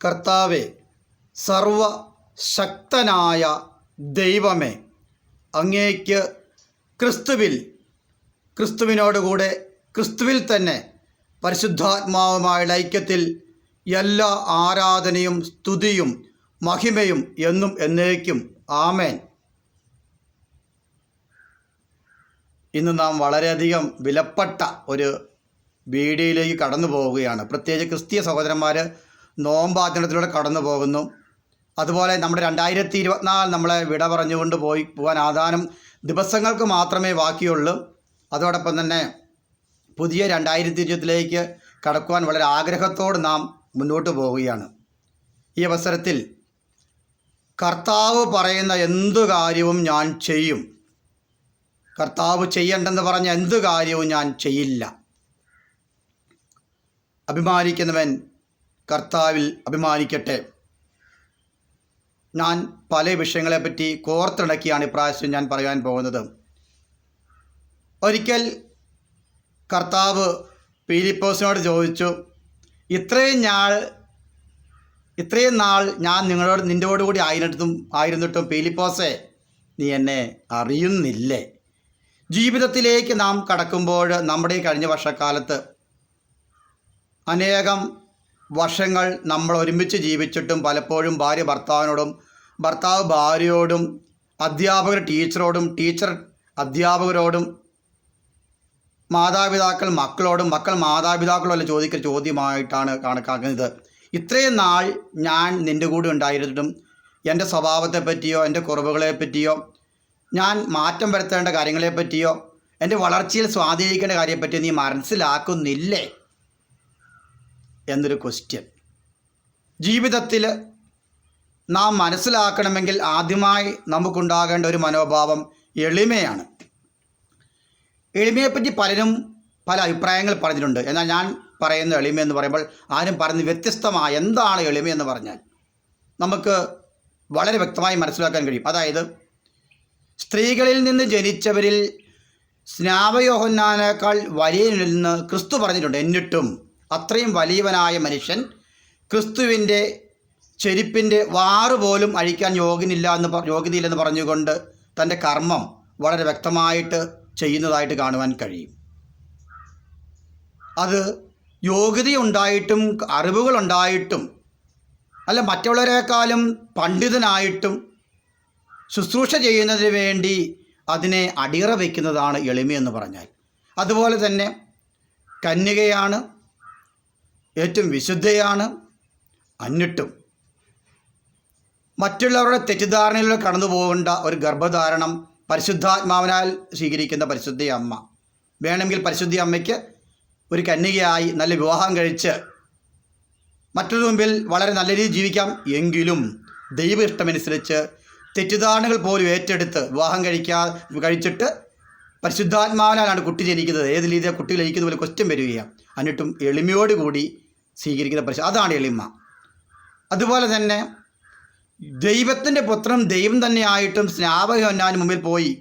കർത്താവേ, സർവശക്തനായ ദൈവമേ, അങ്ങേക്ക് ക്രിസ്തുവിനോടുകൂടെ ക്രിസ്തുവിൽ തന്നെ പരിശുദ്ധാത്മാവുമായുള്ള ഐക്യത്തിൽ എല്ലാ ആരാധനയും സ്തുതിയും മഹിമയും എന്നും എന്നേക്കും. ആമേൻ. ഇന്ന് നാം വളരെയധികം വിലപ്പെട്ട ഒരു വീഡിയോയിലേക്ക് കടന്നു പോവുകയാണ്. പ്രത്യേകിച്ച് ക്രിസ്തീയ സഹോദരന്മാർ നോമ്പാചരണത്തിലൂടെ കടന്നു പോകുന്നു. അതുപോലെ നമ്മുടെ 2024 നമ്മളെ വിട പറഞ്ഞുകൊണ്ട് പോകാൻ ആധാനം ദിവസങ്ങൾക്ക് മാത്രമേ ബാക്കിയുള്ളൂ. അതോടൊപ്പം തന്നെ പുതിയ 2020 കടക്കുവാൻ വളരെ ആഗ്രഹത്തോട് നാം മുന്നോട്ട് പോവുകയാണ്. ഈ അവസരത്തിൽ കർത്താവ് പറയുന്ന എന്തു കാര്യവും ഞാൻ ചെയ്യും. കർത്താവ് ചെയ്യണ്ടെന്ന് പറഞ്ഞ എന്തു കാര്യവും ഞാൻ ചെയ്യില്ല. അഭിമാനിക്കുന്നവൻ കർത്താവിൽ അഭിമാനിക്കട്ടെ. ഞാൻ പല വിഷയങ്ങളെപ്പറ്റി കോർത്തിണക്കിയാണ് ഇപ്രാവശ്യം ഞാൻ പറയാൻ പോകുന്നത്. ഒരിക്കൽ കർത്താവ് പീലിപ്പോസിനോട് ചോദിച്ചു, ഇത്രയും നാൾ ഞാൻ നിന്നോടുകൂടി ആയിരുന്നിട്ടും പീലിപ്പോസേ, നീ എന്നെ അറിയുന്നില്ലേ? ജീവിതത്തിലേക്ക് നാം കടക്കുമ്പോൾ നമ്മുടെ കഴിഞ്ഞ വർഷക്കാലത്ത് അനേകം വർഷങ്ങൾ നമ്മൾ ഒരുമിച്ച് ജീവിച്ചിട്ടും പലപ്പോഴും ഭാര്യ ഭർത്താവിനോടും, ഭർത്താവ് ഭാര്യയോടും, അധ്യാപകർ ടീച്ചറോടും, ടീച്ചർ അധ്യാപകരോടും, മാതാപിതാക്കൾ മക്കളോടും, മക്കൾ മാതാപിതാക്കളോടും ചോദിക്കുന്ന ചോദ്യമായിട്ടാണ് കണക്കാക്കുന്നത്. ഇത്രയും നാൾ ഞാൻ നിൻ്റെ കൂടെ ഉണ്ടായിരുന്നിട്ടും എൻ്റെ സ്വഭാവത്തെപ്പറ്റിയോ, എൻ്റെ കുറവുകളെ പറ്റിയോ, ഞാൻ മാറ്റം വരുത്തേണ്ട കാര്യങ്ങളെപ്പറ്റിയോ, എൻ്റെ വളർച്ചയിൽ സ്വാധീനിക്കേണ്ട കാര്യത്തെപ്പറ്റിയോ നീ മനസ്സിലാക്കുന്നില്ലേ എന്നൊരു ക്വസ്റ്റ്യൻ. ജീവിതത്തിൽ നാം മനസ്സിലാക്കണമെങ്കിൽ ആദ്യമായി നമുക്കുണ്ടാകേണ്ട ഒരു മനോഭാവം എളിമയാണ്. എളിമയെപ്പറ്റി പലരും പല അഭിപ്രായങ്ങൾ പറഞ്ഞിട്ടുണ്ട്. എന്നാൽ ഞാൻ പറയുന്ന എളിമയെന്ന് പറയുമ്പോൾ ആരും പറഞ്ഞ് വ്യത്യസ്തമായ എന്താണ് എളിമയെന്ന് പറഞ്ഞാൽ നമുക്ക് വളരെ വ്യക്തമായി മനസ്സിലാക്കാൻ കഴിയും. അതായത്, സ്ത്രീകളിൽ നിന്ന് ജനിച്ചവരിൽ സ്നാപയോഹന്നാനേക്കാൾ വലിയവനെന്ന് ക്രിസ്തു പറഞ്ഞിട്ടുണ്ട്. എന്നിട്ടും അത്രയും വലിയവനായ മനുഷ്യൻ ക്രിസ്തുവിൻ്റെ ചെരുപ്പിൻ്റെ വാറ് പോലും അഴിക്കാൻ യോഗ്യതയില്ലെന്ന് പറഞ്ഞുകൊണ്ട് തൻ്റെ കർമ്മം വളരെ വ്യക്തമായിട്ട് ചെയ്യുന്നതായിട്ട് കാണുവാൻ കഴിയും. അത് യോഗ്യതയുണ്ടായിട്ടും അറിവുകളുണ്ടായിട്ടും അല്ല, മറ്റുള്ളവരെക്കാളും പണ്ഡിതനായിട്ടും ശുശ്രൂഷ ചെയ്യുന്നതിന് വേണ്ടി അതിനെ അടിയറ വയ്ക്കുന്നതാണ് എളിമയെന്ന് പറഞ്ഞാൽ. അതുപോലെ തന്നെ കന്യകയാണ്, ഏറ്റവും വിശുദ്ധയാണ്. എന്നിട്ടും മറ്റുള്ളവരുടെ തെറ്റിദ്ധാരണയിലൂടെ കടന്നു പോകേണ്ട ഒരു ഗർഭധാരണം പരിശുദ്ധാത്മാവിനാൽ സ്വീകരിക്കുന്ന പരിശുദ്ധ അമ്മ. വേണമെങ്കിൽ പരിശുദ്ധ അമ്മയ്ക്ക് ഒരു കന്യകയായി നല്ല വിവാഹം കഴിച്ച് മറ്റൊരു മുമ്പിൽ വളരെ നല്ല രീതിയിൽ ജീവിക്കാം. എങ്കിലും ദൈവ ഇഷ്ടമനുസരിച്ച് തെറ്റിദ്ധാരണകൾ പോലും ഏറ്റെടുത്ത് വിവാഹം കഴിച്ചിട്ട് പരിശുദ്ധാത്മാവിനാലാണ് കുട്ടി ജനിക്കുന്നത്. ഏത് രീതിയിൽ കുട്ടി ജനിക്കുന്ന പോലെ ക്വസ്റ്റ്യൻ വരികയാണ്. എന്നിട്ടും എളിമയോടുകൂടി സ്വീകരിക്കുന്ന അതാണ് എളിമ. അതുപോലെ തന്നെ ദൈവത്തിൻ്റെ പുത്രൻ ദൈവം തന്നെയായിട്ടും സ്നാപകയോഹന്നാന് മുമ്പിൽ പോയി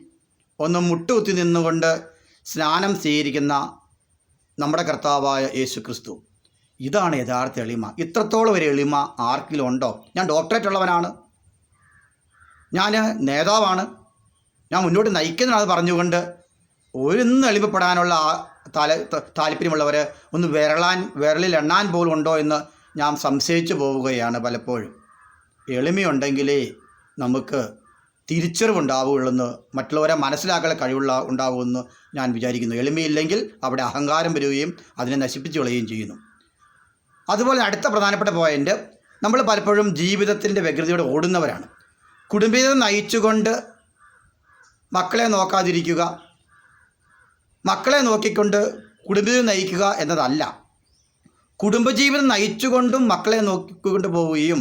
ഒന്ന് മുട്ടുകുത്തി നിന്നുകൊണ്ട് സ്നാനം സ്വീകരിക്കുന്ന നമ്മുടെ കർത്താവായ യേശു ക്രിസ്തു. ഇതാണ് യഥാർത്ഥ എളിമ. ഇത്രത്തോളം ഒരു എളിമ ആർക്കെങ്കിലും ഉണ്ടോ? ഞാൻ ഡോക്ടറേറ്റ് ഉള്ളവനാണ്, ഞാൻ നേതാവാണ്, ഞാൻ മുന്നോട്ട് നയിക്കുന്നതാണ് പറഞ്ഞുകൊണ്ട് ഒന്ന് എളിമപ്പെടാനുള്ള താല്പര്യമുള്ളവർ ഒന്ന് വിരലിൽ എണ്ണാൻ പോലും ഉണ്ടോ എന്ന് ഞാൻ സംശയിച്ചു പോവുകയാണ് പലപ്പോഴും. എളിമയുണ്ടെങ്കിലേ നമുക്ക് തിരിച്ചറിവുണ്ടാവുകയുള്ളെന്ന്, മറ്റുള്ളവരെ മനസ്സിലാക്കാൻ ഉണ്ടാവുമെന്ന് ഞാൻ വിചാരിക്കുന്നു. എളിമയില്ലെങ്കിൽ അവിടെ അഹങ്കാരം വരികയും അതിനെ നശിപ്പിച്ചു കളയുകയും ചെയ്യുന്നു. അതുപോലെ അടുത്ത പ്രധാനപ്പെട്ട പോയിൻ്റ്, നമ്മൾ പലപ്പോഴും ജീവിതത്തിൻ്റെ വ്യഗ്രതയോടെ ഓടുന്നവരാണ്. കുടുംബജീവിതം നയിച്ചുകൊണ്ട് മക്കളെ നോക്കാതിരിക്കുക, മക്കളെ നോക്കിക്കൊണ്ട് കുടുംബജീവിതം നയിക്കുക എന്നതല്ല. കുടുംബജീവിതം നയിച്ചുകൊണ്ടും മക്കളെ നോക്കിക്കൊണ്ട് പോവുകയും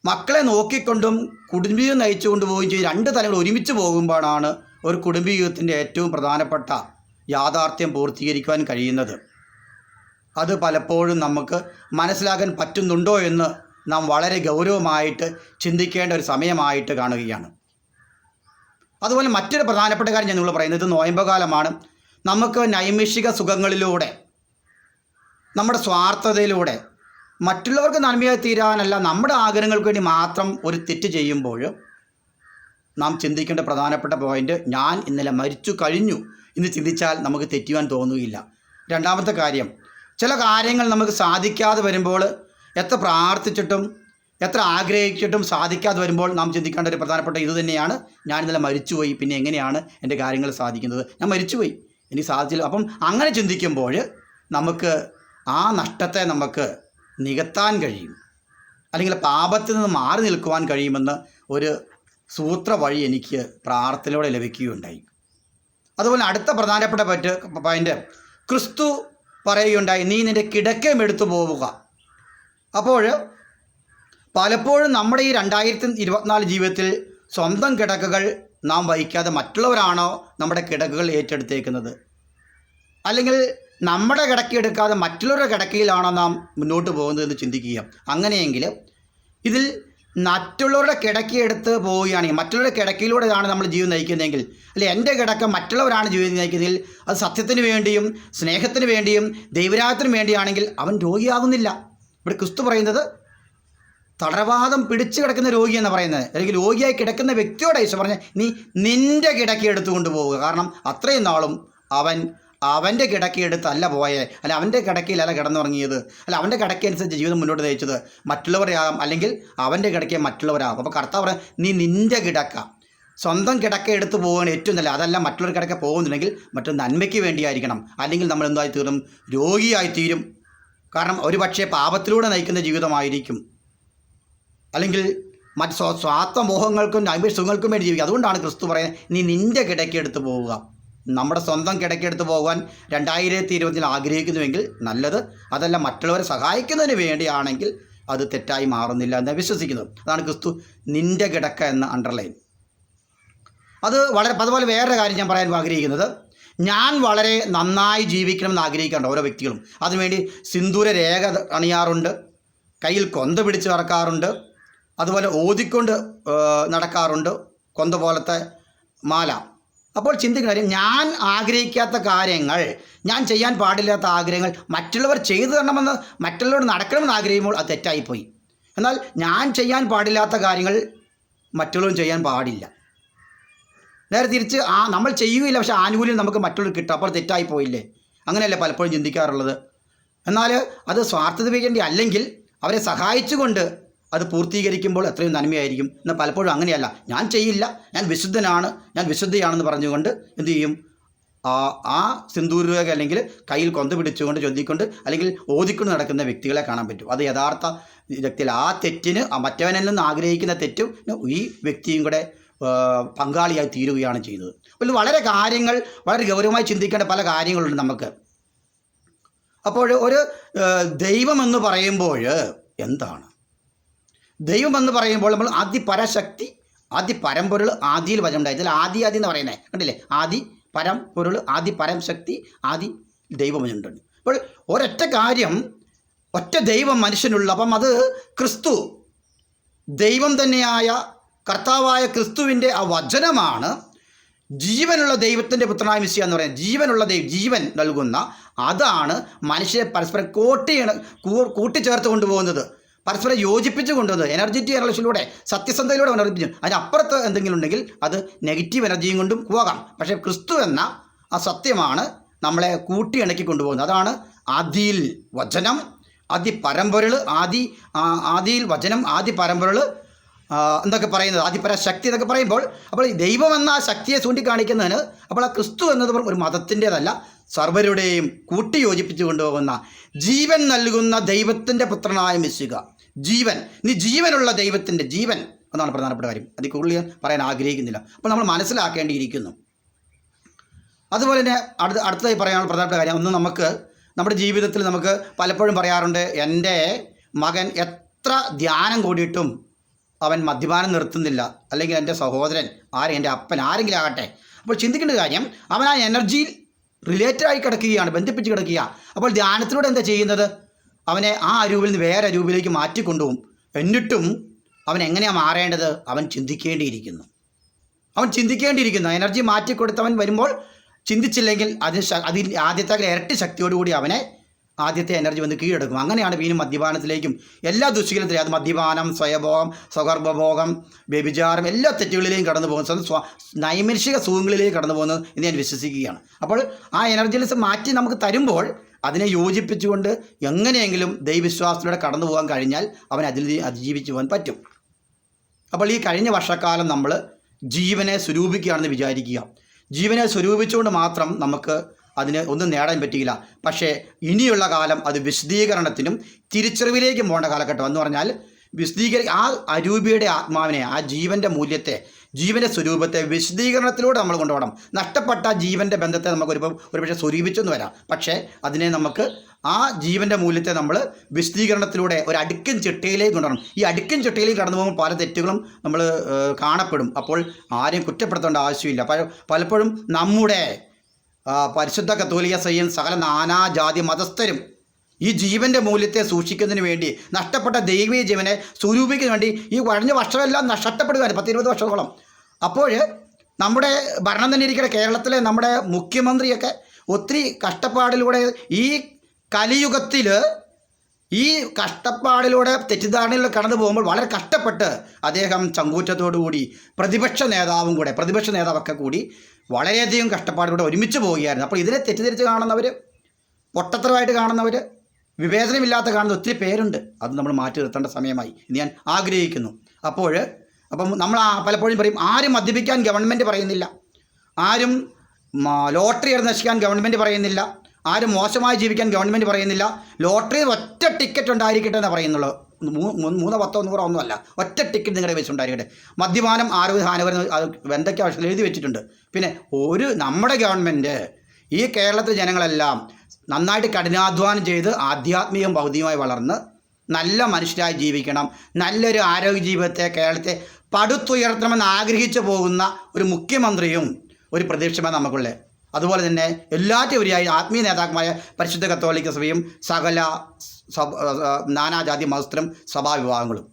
മക്കളെ നോക്കിക്കൊണ്ടും കുടുംബജീവിതം നയിച്ചു കൊണ്ടുപോവുകയും ചെയ്ത് രണ്ട് തലങ്ങൾ ഒരുമിച്ച് പോകുമ്പോഴാണ് ഒരു കുടുംബജീവിതത്തിൻ്റെ ഏറ്റവും പ്രധാനപ്പെട്ട യാഥാർത്ഥ്യം പൂർത്തീകരിക്കുവാൻ കഴിയുന്നത്. അത് പലപ്പോഴും നമുക്ക് മനസ്സിലാക്കാൻ പറ്റുന്നുണ്ടോ എന്ന് നാം വളരെ ഗൗരവമായിട്ട് ചിന്തിക്കേണ്ട ഒരു സമയമായിട്ട് കാണുകയാണ്. അതുപോലെ മറ്റൊരു പ്രധാനപ്പെട്ട കാര്യം ഞാൻ നിങ്ങൾ പറയുന്നത്, നോയമ്പകാലമാണ്. നമുക്ക് നൈമിഷിക സുഖങ്ങളിലൂടെ, നമ്മുടെ സ്വാർത്ഥതയിലൂടെ മറ്റുള്ളവർക്ക് നന്മയായി തീരാനല്ല, നമ്മുടെ ആഗ്രഹങ്ങൾക്ക് വേണ്ടി മാത്രം ഒരു തെറ്റ് ചെയ്യുമ്പോൾ നാം ചിന്തിക്കേണ്ട പ്രധാനപ്പെട്ട പോയിൻ്റ്, ഞാൻ ഇന്നലെ മരിച്ചു കഴിഞ്ഞു എന്ന് ചിന്തിച്ചാൽ നമുക്ക് തെറ്റുവാൻ തോന്നുകയില്ല. രണ്ടാമത്തെ കാര്യം, ചില കാര്യങ്ങൾ നമുക്ക് സാധിക്കാതെ വരുമ്പോൾ, എത്ര പ്രാർത്ഥിച്ചിട്ടും എത്ര ആഗ്രഹിച്ചിട്ടും സാധിക്കാതെ വരുമ്പോൾ നാം ചിന്തിക്കേണ്ട ഒരു പ്രധാനപ്പെട്ട ഇത് തന്നെയാണ്, ഞാൻ ഇന്നലെ മരിച്ചുപോയി, പിന്നെ എങ്ങനെയാണ് എൻ്റെ കാര്യങ്ങൾ സാധിക്കുന്നത്, ഞാൻ മരിച്ചുപോയി, എനിക്ക് സാധിച്ചില്ല. അപ്പം അങ്ങനെ ചിന്തിക്കുമ്പോൾ നമുക്ക് ആ നഷ്ടത്തെ നമുക്ക് നികത്താൻ കഴിയും, അല്ലെങ്കിൽ പാപത്തിൽ നിന്ന് മാറി നിൽക്കുവാൻ കഴിയുമെന്ന് ഒരു സൂത്ര വഴി എനിക്ക് പ്രാർത്ഥനയോടെ ലഭിക്കുകയുണ്ടായി. അതുപോലെ അടുത്ത പ്രധാനപ്പെട്ട പോയിൻ്റ്, ക്രിസ്തു പറയുകയുണ്ടായി, നീ നിൻ്റെ കിടക്കയും എടുത്തു പോവുക. അപ്പോൾ പലപ്പോഴും നമ്മുടെ ഈ 2024 ജീവിതത്തിൽ സ്വന്തം കിടക്കകൾ നാം വഹിക്കാതെ മറ്റുള്ളവരാണോ നമ്മുടെ കിടക്കകൾ ഏറ്റെടുത്തേക്കുന്നത്, അല്ലെങ്കിൽ നമ്മുടെ കിടക്കയെടുക്കാതെ മറ്റുള്ളവരുടെ കിടക്കയിലാണോ നാം മുന്നോട്ട് പോകുന്നതെന്ന് ചിന്തിക്കുക. അങ്ങനെയെങ്കിൽ ഇതിൽ മറ്റുള്ളവരുടെ കിടക്കയെടുത്ത് പോവുകയാണെങ്കിൽ, മറ്റുള്ളവരുടെ കിടക്കയിലൂടെയാണ് നമ്മൾ ജീവിതം നയിക്കുന്നതെങ്കിൽ, അല്ലെ എൻ്റെ കിടക്ക മറ്റുള്ളവരാണ് ജീവിതം നയിക്കുന്നതെങ്കിൽ, അത് സത്യത്തിന് വേണ്ടിയും സ്നേഹത്തിന് വേണ്ടിയും ദൈവരാഗത്തിന് വേണ്ടിയാണെങ്കിൽ അവൻ രോഗിയാകുന്നില്ല. ഇവിടെ ക്രിസ്തു പറയുന്നത് തളർവാദം പിടിച്ചു കിടക്കുന്ന രോഗി എന്ന് പറയുന്നത്, അല്ലെങ്കിൽ രോഗിയായി കിടക്കുന്ന വ്യക്തിയോട് ഈശോ പറഞ്ഞ് നീ നിൻ്റെ കിടക്ക എടുത്തുകൊണ്ട് പോവുക. കാരണം അത്രയും നാളും അവൻ്റെ കിടക്കയെടുത്തല്ല പോയേ, അല്ല അവൻ്റെ കിടക്കയിലല്ല കിടന്നുറങ്ങിയത്, അല്ല അവൻ്റെ കിടക്കയനുസരിച്ച് ജീവിതം മുന്നോട്ട് നയിച്ചത്. മറ്റുള്ളവരാകാം, അല്ലെങ്കിൽ അവൻ്റെ കിടക്കയെ മറ്റുള്ളവരാകും. അപ്പോൾ കർത്താവ് പറയാം, നീ നിൻ്റെ കിടക്ക, സ്വന്തം കിടക്ക എടുത്ത് പോവുകയാണ് ഏറ്റവും നല്ല. അതല്ല മറ്റുള്ളവർ കിടക്ക പോകുന്നുണ്ടെങ്കിൽ മറ്റൊരു നന്മയ്ക്ക് വേണ്ടിയായിരിക്കണം, അല്ലെങ്കിൽ നമ്മൾ എന്തായി തീരും, രോഗിയായി തീരും. കാരണം ഒരു പക്ഷേ പാപത്തിലൂടെ നയിക്കുന്ന ജീവിതമായിരിക്കും, അല്ലെങ്കിൽ മറ്റ് സ്വാർത്ഥമോഹങ്ങൾക്കും നൈമിഷങ്ങൾക്കും വേണ്ടി ജീവിക്കുക. അതുകൊണ്ടാണ് ക്രിസ്തു പറയുന്നത്, നീ നിൻ്റെ കിടക്കെടുത്ത് പോവുക. നമ്മുടെ സ്വന്തം കിടക്കെടുത്ത് പോകാൻ 2024 ആഗ്രഹിക്കുന്നുവെങ്കിൽ നല്ലത്. അതല്ല മറ്റുള്ളവരെ സഹായിക്കുന്നതിന് വേണ്ടിയാണെങ്കിൽ അത് തെറ്റായി മാറുന്നില്ല എന്ന് വിശ്വസിക്കുന്നത്. അതാണ് ക്രിസ്തു നിൻ്റെ കിടക്ക എന്ന അണ്ടർലൈൻ. അതുപോലെ വേറൊരു കാര്യം ഞാൻ പറയാൻ ആഗ്രഹിക്കുന്നത്, ഞാൻ വളരെ നന്നായി ജീവിക്കണമെന്ന് ആഗ്രഹിക്കാറുണ്ട് ഓരോ വ്യക്തികളും. അതിനുവേണ്ടി സിന്ദൂര രേഖ അണിയാറുണ്ട്, കയ്യിൽ കൊന്ത പിടിച്ച് നടക്കാറുണ്ട്, അതുപോലെ ഓതിക്കൊണ്ട് നടക്കാറുണ്ട്, കൊന്ത പോലത്തെ മാല. അപ്പോൾ ചിന്തിക്കുന്ന കാര്യം, ഞാൻ ആഗ്രഹിക്കാത്ത കാര്യങ്ങൾ, ഞാൻ ചെയ്യാൻ പാടില്ലാത്ത ആഗ്രഹങ്ങൾ മറ്റുള്ളവർ ചെയ്തു തരണമെന്ന്, മറ്റുള്ളവർ നടക്കണമെന്ന് ആഗ്രഹിക്കുമ്പോൾ അത് തെറ്റായിപ്പോയി. എന്നാൽ ഞാൻ ചെയ്യാൻ പാടില്ലാത്ത കാര്യങ്ങൾ മറ്റുള്ളവരും ചെയ്യാൻ പാടില്ല. നേരെ തിരിച്ച് നമ്മൾ ചെയ്യുകയില്ല, പക്ഷേ ആനുകൂല്യം നമുക്ക് മറ്റുള്ളവർ കിട്ടും, അപ്പോൾ തെറ്റായിപ്പോയില്ലേ? അങ്ങനെയല്ലേ പലപ്പോഴും ചിന്തിക്കാറുള്ളത്. എന്നാൽ അത് സ്വാർത്ഥതയ്ക്ക് വേണ്ടി അല്ലെങ്കിൽ അവരെ സഹായിച്ചുകൊണ്ട് അത് പൂർത്തീകരിക്കുമ്പോൾ എത്രയും നന്മയായിരിക്കും. എന്നാൽ പലപ്പോഴും അങ്ങനെയല്ല, ഞാൻ ചെയ്യില്ല, ഞാൻ വിശുദ്ധനാണ്, ഞാൻ വിശുദ്ധയാണെന്ന് പറഞ്ഞുകൊണ്ട് എന്തു ചെയ്യും, ആ സിന്ദൂരരേഖ അല്ലെങ്കിൽ കയ്യിൽ കൊന്ത പിടിച്ചുകൊണ്ട് ചൊല്ലിക്കൊണ്ട് അല്ലെങ്കിൽ ഓതിക്കൊണ്ട് നടക്കുന്ന വ്യക്തികളെ കാണാൻ പറ്റും. അത് യഥാർത്ഥ വ്യക്തിയിൽ ആ തെറ്റിന്, മറ്റവനിൽ നിന്ന് ആഗ്രഹിക്കുന്ന തെറ്റും ഈ വ്യക്തിയും കൂടെ പങ്കാളിയായി തീരുകയാണ് ചെയ്യുന്നത്. അപ്പോൾ വളരെ ഗൗരവമായി ചിന്തിക്കേണ്ട പല കാര്യങ്ങളുണ്ട് നമുക്ക്. അപ്പോൾ ഒരു ദൈവമെന്ന് പറയുമ്പോൾ എന്താണ്? ദൈവമെന്ന് പറയുമ്പോൾ നമ്മൾ ആദിപരശക്തി, ആദിപരമ്പൊരുൾ, ആദിയിൽ വചനമുണ്ടായി. ഇതിൽ ആദി എന്ന് പറയുന്നത് കണ്ടില്ലേ, ആദി പരം പൊരുൾ, ആദി പരം ശക്തി, ആദി ദൈവമുണ്ട്. അപ്പോൾ ഒരൊറ്റ കാര്യം, ഒറ്റ ദൈവം മനുഷ്യനുള്ള, അപ്പം അത് ക്രിസ്തു, ദൈവം തന്നെയായ കർത്താവായ ക്രിസ്തുവിൻ്റെ ആ വചനമാണ് ജീവനുള്ള ദൈവത്തിൻ്റെ പുത്രനായ മിശിഹ എന്ന് പറയുന്നത്. ജീവനുള്ള ജീവൻ നൽകുന്ന അതാണ് മനുഷ്യരെ പരസ്പരം കൂട്ടിച്ചേർത്ത് കൊണ്ടുപോകുന്നത്, പരസ്പരം യോജിപ്പിച്ച് കൊണ്ടുവന്നത്. എനർജറ്റിക് റിലേഷനിലൂടെ, സത്യസന്ധതയിലൂടെ എനർജിപ്പിച്ചു. അതിനപ്പുറത്ത് എന്തെങ്കിലും ഉണ്ടെങ്കിൽ അത് നെഗറ്റീവ് എനർജിയും കൊണ്ടും പോകാം. പക്ഷേ ക്രിസ്തു എന്ന ആ സത്യമാണ് നമ്മളെ കൂട്ടിയിണക്കി കൊണ്ടുപോകുന്നത്. അതാണ് ആദിയിൽ വചനം, ആദി പരമ്പൊരുൾ, ആദിയിൽ വചനം, ആദി പരമ്പൊരുൾ എന്തൊക്കെ പറയുന്നത്, ആദിപരശക്തി എന്നൊക്കെ പറയുമ്പോൾ, അപ്പോൾ ദൈവം എന്ന ആ ശക്തിയെ ചൂണ്ടിക്കാണിക്കുന്നതിന്, അപ്പോൾ ആ ക്രിസ്തു എന്നത് ഒരു മതത്തിൻ്റേതല്ല, സർവരുടെയും കൂട്ടി യോജിപ്പിച്ച് കൊണ്ടുപോകുന്ന ജീവൻ നൽകുന്ന ദൈവത്തിൻ്റെ പുത്രനായ മിശിഹ. ജീവൻ, നീ ജീവനുള്ള ദൈവത്തിൻ്റെ ജീവൻ എന്നാണ് പ്രധാനപ്പെട്ട കാര്യം. അതിൽ കൂടുതൽ ഞാൻ പറയാൻ ആഗ്രഹിക്കുന്നില്ല. അപ്പോൾ നമ്മൾ മനസ്സിലാക്കേണ്ടിയിരിക്കുന്നു. അതുപോലെ തന്നെ അടുത്തതായി പറയാനുള്ള പ്രധാനപ്പെട്ട കാര്യം, ഒന്ന് നമുക്ക് നമ്മുടെ ജീവിതത്തിൽ നമുക്ക് പലപ്പോഴും പറയാറുണ്ട്, എൻ്റെ മകൻ എത്ര ധ്യാനം കൂടിയിട്ടും അവൻ മദ്യപാനം നിർത്തുന്നില്ല, അല്ലെങ്കിൽ എൻ്റെ സഹോദരൻ എൻ്റെ അപ്പൻ ആരെങ്കിലും ആകട്ടെ. അപ്പോൾ ചിന്തിക്കേണ്ട കാര്യം, അവൻ ആ എനർജിയിൽ റിലേറ്റഡായി കിടക്കുകയാണ്, ബന്ധിപ്പിച്ച് കിടക്കുക. അപ്പോൾ ധ്യാനത്തിലൂടെ എന്താ ചെയ്യുന്നത്, അവനെ ആ അരൂപിൽ നിന്ന് വേറെ അരൂപിലേക്ക് മാറ്റിക്കൊണ്ടുപോകും. എന്നിട്ടും അവൻ എങ്ങനെയാണ് മാറേണ്ടത്, അവൻ ചിന്തിക്കേണ്ടിയിരിക്കുന്നു. എനർജി മാറ്റിക്കൊടുത്തവൻ വരുമ്പോൾ ചിന്തിച്ചില്ലെങ്കിൽ അതിൽ ആദ്യത്തെ ഇരട്ടി ശക്തിയോടുകൂടി അവനെ ആദ്യത്തെ എനർജി വന്ന് കീഴടക്കും. അങ്ങനെയാണ് വീണ്ടും മദ്യപാനത്തിലേക്കും എല്ലാ ദുശ്ശീലത്തിലേക്കും, അത് മദ്യപാനം, സ്വയഭോഗം, സ്വഗർഭഭോഗം, വ്യഭിചാരം, എല്ലാ തെറ്റുകളിലേക്കും കടന്നു പോകുന്നത്, നൈമിഷിക സുഖങ്ങളിലേക്ക് കടന്നു പോകുന്നത് എന്ന് ഞാൻ വിശ്വസിക്കുകയാണ്. അപ്പോൾ ആ എനർജിസ് മാറ്റി നമുക്ക് തരുമ്പോൾ അതിനെ യോജിപ്പിച്ചുകൊണ്ട് എങ്ങനെയെങ്കിലും ദൈവവിശ്വാസത്തിലൂടെ കടന്നു പോകാൻ കഴിഞ്ഞാൽ അവൻ അതിജീവിച്ചു പോകാൻ പറ്റും. അപ്പോൾ ഈ കഴിഞ്ഞ വർഷക്കാലം നമ്മൾ ജീവനെ സ്വരൂപിക്കുകയാണെന്ന് വിചാരിക്കുക. ജീവനെ സ്വരൂപിച്ചുകൊണ്ട് മാത്രം നമുക്ക് അതിന് ഒന്നും നേടാൻ പറ്റിയില്ല. പക്ഷേ ഇനിയുള്ള കാലം അത് വിശദീകരണത്തിനും തിരിച്ചറിവിലേക്കും പോകേണ്ട കാലഘട്ടം എന്ന് പറഞ്ഞാൽ ആ അരൂപിയുടെ ആത്മാവിനെ, ആ ജീവൻ്റെ മൂല്യത്തെ, ജീവൻ്റെ സ്വരൂപത്തെ വിശദീകരണത്തിലൂടെ നമ്മൾ കൊണ്ടുപോകണം. നഷ്ടപ്പെട്ട ജീവൻ്റെ ബന്ധത്തെ നമുക്ക് ഒരുപക്ഷെ സ്വരൂപിച്ചെന്ന് വരാം. പക്ഷേ അതിനെ നമുക്ക് ആ ജീവൻ്റെ മൂല്യത്തെ നമ്മൾ വിശദീകരണത്തിലൂടെ ഒരു അടുക്കൻ ചിട്ടയിലേക്ക് കൊണ്ടുവരണം. ഈ അടുക്കൻ ചിട്ടയിലേക്ക് കടന്നു പോകുമ്പോൾ പല തെറ്റുകളും നമ്മൾ കാണപ്പെടും. അപ്പോൾ ആരെയും കുറ്റപ്പെടുത്തേണ്ട ആവശ്യമില്ല. പലപ്പോഴും നമ്മുടെ പരിശുദ്ധ കത്തോലിക്ക സഭയും സകല നാനാജാതി മതസ്ഥരും ഈ ജീവൻ്റെ മൂല്യത്തെ സൂക്ഷിക്കുന്നതിന് വേണ്ടി, നഷ്ടപ്പെട്ട ദൈവീയ ജീവനെ സ്വരൂപിക്കുന്നതിന് വേണ്ടി ഈ കഴിഞ്ഞ വർഷമെല്ലാം നഷ്ടപ്പെടുകയാണ്, 10-20 വർഷത്തോളം. അപ്പോൾ നമ്മുടെ ഭരണം തന്നെ ഇരിക്കുന്ന കേരളത്തിലെ നമ്മുടെ മുഖ്യമന്ത്രിയൊക്കെ ഒത്തിരി കഷ്ടപ്പാടിലൂടെ ഈ കലിയുഗത്തിൽ ഈ കഷ്ടപ്പാടിലൂടെ തെറ്റിദ്ധാരണയിൽ കടന്നു പോകുമ്പോൾ വളരെ കഷ്ടപ്പെട്ട് അദ്ദേഹം ചങ്കൂറ്റത്തോടു കൂടി പ്രതിപക്ഷ നേതാവൊക്കെ കൂടി വളരെയധികം കഷ്ടപ്പാടിലൂടെ ഒരുമിച്ച് പോവുകയായിരുന്നു. അപ്പോൾ ഇതിനെ തെറ്റിദ്ധരിച്ച് കാണുന്നവർ, പൊട്ടത്തരമായിട്ട് കാണുന്നവർ, വിവേചനമില്ലാത്ത കാണുന്ന ഒത്തിരി പേരുണ്ട്. അത് നമ്മൾ മാറ്റി നിർത്തേണ്ട സമയമായി എന്ന് ഞാൻ ആഗ്രഹിക്കുന്നു. അപ്പം നമ്മൾ പലപ്പോഴും പറയും, ആരും മദ്യപിക്കാൻ ഗവൺമെൻറ് പറയുന്നില്ല, ആരും ലോട്ടറി എടുത്ത് നശിക്കാൻ ഗവൺമെൻറ് പറയുന്നില്ല, ആരും മോശമായി ജീവിക്കാൻ ഗവൺമെൻറ് പറയുന്നില്ല, ലോട്ടറി ഒറ്റ ടിക്കറ്റ് ഉണ്ടായിരിക്കട്ടെ എന്ന് പറയുന്നുള്ളൂ. 3, 10, 100 ഒന്നുമല്ല, ഒറ്റ ടിക്കറ്റ് നിങ്ങളുടെ വെച്ചുണ്ടായിരിക്കട്ടെ. മദ്യപാനം ആരോഗ്യഹാനികരം എന്തൊക്കെ ആവശ്യങ്ങൾ എഴുതി വെച്ചിട്ടുണ്ട്. പിന്നെ നമ്മുടെ ഗവൺമെൻറ് ഈ കേരളത്തിലെ ജനങ്ങളെല്ലാം നന്നായിട്ട് കഠിനാധ്വാനം ചെയ്ത് ആധ്യാത്മികവും ഭൗതികമായി വളർന്ന് നല്ല മനുഷ്യരായി ജീവിക്കണം, നല്ലൊരു ആരോഗ്യ ജീവിതത്തെ കേരളത്തെ പടുത്തുയർത്തണമെന്ന് ആഗ്രഹിച്ചു പോകുന്ന ഒരു മുഖ്യമന്ത്രിയും ഒരു പ്രതീക്ഷമാണ് നമുക്കുള്ളത്. അതുപോലെ തന്നെ എല്ലാറ്റുപരിയായി ആത്മീയ നേതാക്കന്മാരായ പരിശുദ്ധ കത്തോലിക്ക സഭയും സകല നാനാജാതി മതസ്ഥരും സഭാവിഭാഗങ്ങളും.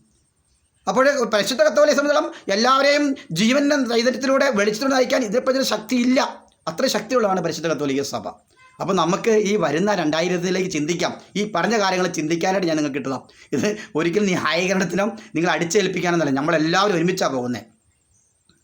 അപ്പോൾ പരിശുദ്ധ കത്തോലിക്ക സംബന്ധിച്ചിടത്തോളം എല്ലാവരെയും ജീവൻ്റെ ചൈതന്യത്തിലൂടെ വെളിച്ചത്തിലൂടെ നയിക്കാൻ ഇതിനെപ്പറ്റി ശക്തിയില്ല. അത്ര ശക്തിയുള്ളതാണ് പരിശുദ്ധ കത്തോലിക്ക സഭ. അപ്പോൾ നമുക്ക് ഈ വരുന്ന 2000-ലേക്ക് ചിന്തിക്കാം. ഈ പറഞ്ഞ കാര്യങ്ങൾ ചിന്തിക്കാനായിട്ട് ഞാൻ നിങ്ങൾക്ക് കിട്ടുക. ഇത് ഒരിക്കലും ന്യായീകരണത്തിനോ നിങ്ങൾ അടിച്ചേൽപ്പിക്കാനൊന്നുമല്ല, നമ്മളെല്ലാവരും ഒരുമിച്ചാണ് പോകുന്നത്.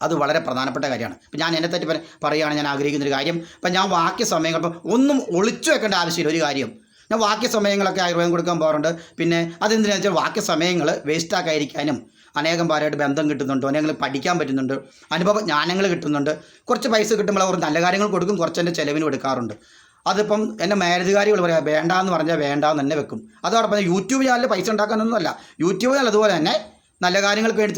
അത് വളരെ പ്രധാനപ്പെട്ട കാര്യമാണ്. ഇപ്പം ഞാൻ എന്നെ തെറ്റി പറയുകയാണ് ഞാൻ ആഗ്രഹിക്കുന്നൊരു കാര്യം. ഇപ്പം ഞാൻ വാക്യ സമയങ്ങൾ ഒന്നും ഒളിച്ചു വെക്കേണ്ട ആവശ്യമില്ല. ഒരു കാര്യം, ഞാൻ വാക്യ സമയങ്ങളൊക്കെ ആയുർവേദം കൊടുക്കാൻ പോകാറുണ്ട്. പിന്നെ അതെന്തിനാണെന്ന് വെച്ചാൽ വാക്യ സമയങ്ങൾ വേസ്റ്റാക്കാതിരിക്കാനും അനേകം പേരായിട്ട് ബന്ധം കിട്ടുന്നുണ്ട്, അനേകം പഠിക്കാൻ പറ്റുന്നുണ്ട്, അനുഭവ ജ്ഞാനങ്ങൾ കിട്ടുന്നുണ്ട്. കുറച്ച് പൈസ കിട്ടുമ്പോൾ അവർ നല്ല കാര്യങ്ങൾ കൊടുക്കും, കുറച്ച് എൻ്റെ ചിലവിന് എടുക്കാറുണ്ട്. അതിപ്പം എൻ്റെ മാരേജ് കാര്യങ്ങൾ പറയാം, വേണ്ടാന്ന് പറഞ്ഞാൽ വേണ്ടാന്ന് തന്നെ വെക്കും. അതോടൊപ്പം യൂട്യൂബ് ചാനലിൽ പൈസ ഉണ്ടാക്കാനൊന്നുമല്ല, യൂട്യൂബ് ചാനൽ അതുപോലെ തന്നെ നല്ല കാര്യങ്ങൾക്ക് വേണ്ടി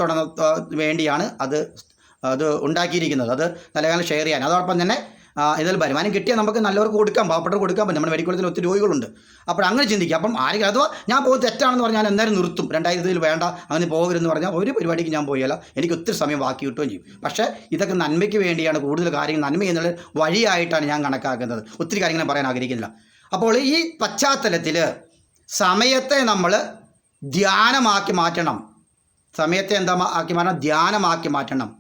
വേണ്ടിയാണ് അത് ഉണ്ടാക്കിയിരിക്കുന്നത്. അത് നല്ല കാര്യങ്ങൾ ഷെയർ ചെയ്യാൻ, അതോടൊപ്പം തന്നെ ഇതിൽ വരുമാനം കിട്ടിയാൽ നമുക്ക് നല്ലവർക്ക് കൊടുക്കാം, പാവപ്പെട്ടവർക്ക് കൊടുക്കാൻ പറ്റും. നമ്മുടെ മെഡിക്കൽ കോളേജിൽ ഒത്തിരി രോഗികളുണ്ട്. അപ്പോൾ അങ്ങനെ ചിന്തിക്കുക. അപ്പം ആരെങ്കിലും അഥവാ ഞാൻ പോകുന്നത് തെറ്റാണെന്ന് പറഞ്ഞാൽ ഞാൻ എന്തായാലും നിർത്തും. 2000 വേണ്ട, അങ്ങനെ പോകരുതെന്ന് പറഞ്ഞാൽ ഒരു പരിപാടിക്ക് ഞാൻ പോയാൽ എനിക്ക് ഒത്തിരി സമയം ബാക്കി കിട്ടുകയും ചെയ്യും. പക്ഷേ ഇതൊക്കെ നന്മയ്ക്ക് വേണ്ടിയാണ്, കൂടുതൽ കാര്യങ്ങൾ നന്മ എന്നുള്ള വഴിയായിട്ടാണ് ഞാൻ കണക്കാക്കുന്നത്. ഒത്തിരി കാര്യങ്ങൾ പറയാൻ ആഗ്രഹിക്കുന്നില്ല. അപ്പോൾ ഈ പശ്ചാത്തലത്തിൽ സമയത്തെ നമ്മൾ ധ്യാനമാക്കി മാറ്റണം. സമയത്തെ ആക്കി മാറ്റണം? ധ്യാനമാക്കി മാറ്റണം,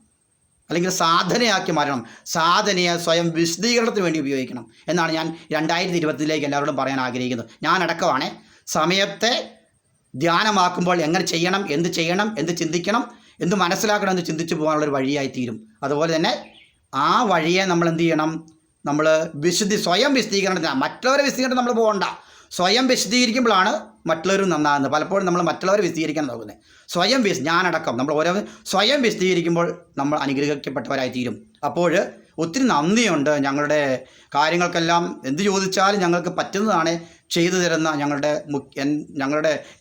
അല്ലെങ്കിൽ സാധനയാക്കി മാറ്റണം. സാധനയെ സ്വയം വിശദീകരണത്തിന് വേണ്ടി ഉപയോഗിക്കണം എന്നാണ് ഞാൻ 2020-ലേക്ക് എല്ലാവരോടും പറയാൻ ആഗ്രഹിക്കുന്നത്. ഞാനടക്കമാണ് സമയത്തെ ധ്യാനമാക്കുമ്പോൾ എങ്ങനെ ചെയ്യണം, എന്ത് ചിന്തിക്കണം, എന്ത് മനസ്സിലാക്കണം എന്ന് ചിന്തിച്ചു പോകാനുള്ളൊരു വഴിയായി തീരും. അതുപോലെ തന്നെ ആ വഴിയെ നമ്മൾ എന്ത് ചെയ്യണം, നമ്മൾ സ്വയം വിശദീകരണത്തിന്, മറ്റുള്ളവരെ വിശദീകരണം നമ്മൾ പോകണ്ട. സ്വയം വിശദീകരിക്കുമ്പോഴാണ് മറ്റുള്ളവരും നന്നാകുന്നത്. പലപ്പോഴും നമ്മൾ മറ്റുള്ളവരെ വിശദീകരിക്കാൻ നോക്കുന്നത്. ഞാനടക്കം നമ്മൾ ഓരോ സ്വയം വിശദീകരിക്കുമ്പോൾ നമ്മൾ അനുഗ്രഹിക്കപ്പെട്ടവരായി തീരും. അപ്പോൾ ഒത്തിരി നന്ദിയുണ്ട്. ഞങ്ങളുടെ കാര്യങ്ങൾക്കെല്ലാം എന്ത് ചോദിച്ചാലും ഞങ്ങൾക്ക് പറ്റുന്നതാണ് ചെയ്തു തരുന്ന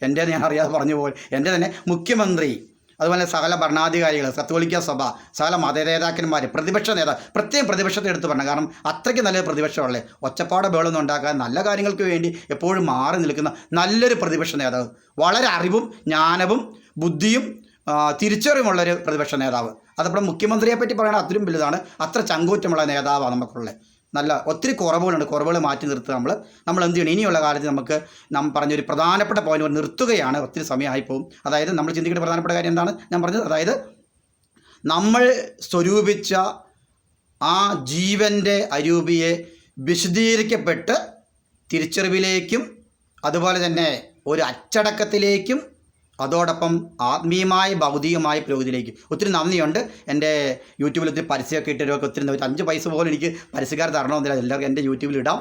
എൻ്റെ ഞാൻ അറിയാതെ പറഞ്ഞു പോയി, എൻ്റെ തന്നെ മുഖ്യമന്ത്രി, അതുപോലെ സകല ഭരണാധികാരികൾ, കത്തോലിക്ക സഭ, സകല മതനേതാക്കന്മാർ, പ്രത്യേകം പ്രതിപക്ഷത്തെ എടുത്ത് പറഞ്ഞു. കാരണം അത്രയ്ക്ക് നല്ലൊരു പ്രതിപക്ഷമുള്ളത്. ഒച്ചപ്പാട് ബഹളമൊന്നും ഉണ്ടാക്കാൻ നല്ല കാര്യങ്ങൾക്ക് വേണ്ടി എപ്പോഴും മാറി നിൽക്കുന്ന നല്ലൊരു പ്രതിപക്ഷ നേതാവ്, വളരെ അറിവും ജ്ഞാനവും ബുദ്ധിയും തിരിച്ചറിവുമുള്ളൊരു പ്രതിപക്ഷ നേതാവ്. അതപ്പോൾ മുഖ്യമന്ത്രിയെ പറ്റി പറയുന്നത് അത്രയും വലുതാണ്. അത്ര ചങ്കൂറ്റമുള്ള നേതാവാണ് നമുക്കുള്ളത്. നല്ല ഒത്തിരി കുറവുകൾ മാറ്റി നിർത്തുക. നമ്മൾ എന്ത് ചെയ്യണം, ഇനിയുള്ള കാലത്ത് നമുക്ക് പറഞ്ഞൊരു പ്രധാനപ്പെട്ട പോയിന്റ് നിർത്തുകയാണ്. ഒത്തിരി സമയമായി പോകും. അതായത് നമ്മൾ ചിന്തിക്കേണ്ട പ്രധാനപ്പെട്ട കാര്യം എന്താണ് ഞാൻ പറഞ്ഞത്, അതായത് നമ്മൾ സ്വരൂപിച്ച ആ ജീവൻ്റെ അരൂപിയെ വിശദീകരിക്കപ്പെട്ട് തിരിച്ചറിവിലേക്കും അതുപോലെ തന്നെ ഒരു അച്ചടക്കത്തിലേക്കും അതോടൊപ്പം ആത്മീയമായ ഭൗതികമായ പുരോഗതിയിലേക്ക് ഒത്തിരി നന്ദിയുണ്ട്. എൻ്റെ യൂട്യൂബിൽ ഒത്തിരി പരസ്യമൊക്കെ ഇട്ടവരൊക്കെ ഒത്തിരി 5 പൈസ പോലും എനിക്ക് പരസ്യക്കാർ തരണമെന്നില്ല, എല്ലാവർക്കും എൻ്റെ യൂട്യൂബിൽ ഇടാം.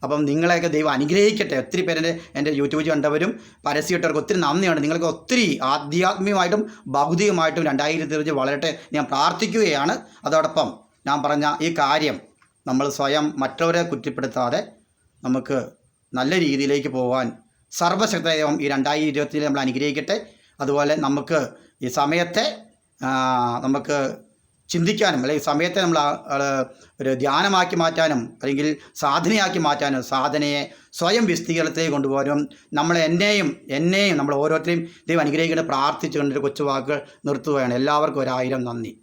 അപ്പം നിങ്ങളെയൊക്കെ ദൈവം അനുഗ്രഹിക്കട്ടെ. ഒത്തിരി പേര് എൻ്റെ യൂട്യൂബ് കണ്ടവരും പരസ്യം ഇട്ടവർക്ക് ഒത്തിരി നന്ദിയുണ്ട്. നിങ്ങൾക്ക് ഒത്തിരി ആധ്യാത്മികമായിട്ടും ഭൗതികമായിട്ടും 2025 വളരട്ടെ ഞാൻ പ്രാർത്ഥിക്കുകയാണ്. അതോടൊപ്പം ഞാൻ പറഞ്ഞ ഈ കാര്യം നമ്മൾ സ്വയം മറ്റുള്ളവരെ കുറ്റപ്പെടുത്താതെ നമുക്ക് നല്ല രീതിയിലേക്ക് പോകാൻ സർവശക്ത ദൈവം ഈ 2020 നമ്മൾ അനുഗ്രഹിക്കട്ടെ. അതുപോലെ നമുക്ക് ഈ സമയത്തെ നമുക്ക് ചിന്തിക്കാനും അല്ലെങ്കിൽ സമയത്തെ നമ്മൾ ഒരു ധ്യാനമാക്കി മാറ്റാനും അല്ലെങ്കിൽ സാധനയാക്കി മാറ്റാനും സാധനയെ സ്വയം വിസ്തീർണത്തിലേക്ക് കൊണ്ടുപോകാനും എന്നെയും നമ്മൾ ഓരോരുത്തരെയും ദൈവം അനുഗ്രഹിക്കേണ്ട പ്രാർത്ഥിച്ചുകൊണ്ടൊരു കൊച്ചു വാക്കുകൾ നിർത്തുകയാണ്. എല്ലാവർക്കും 1000 നന്ദി.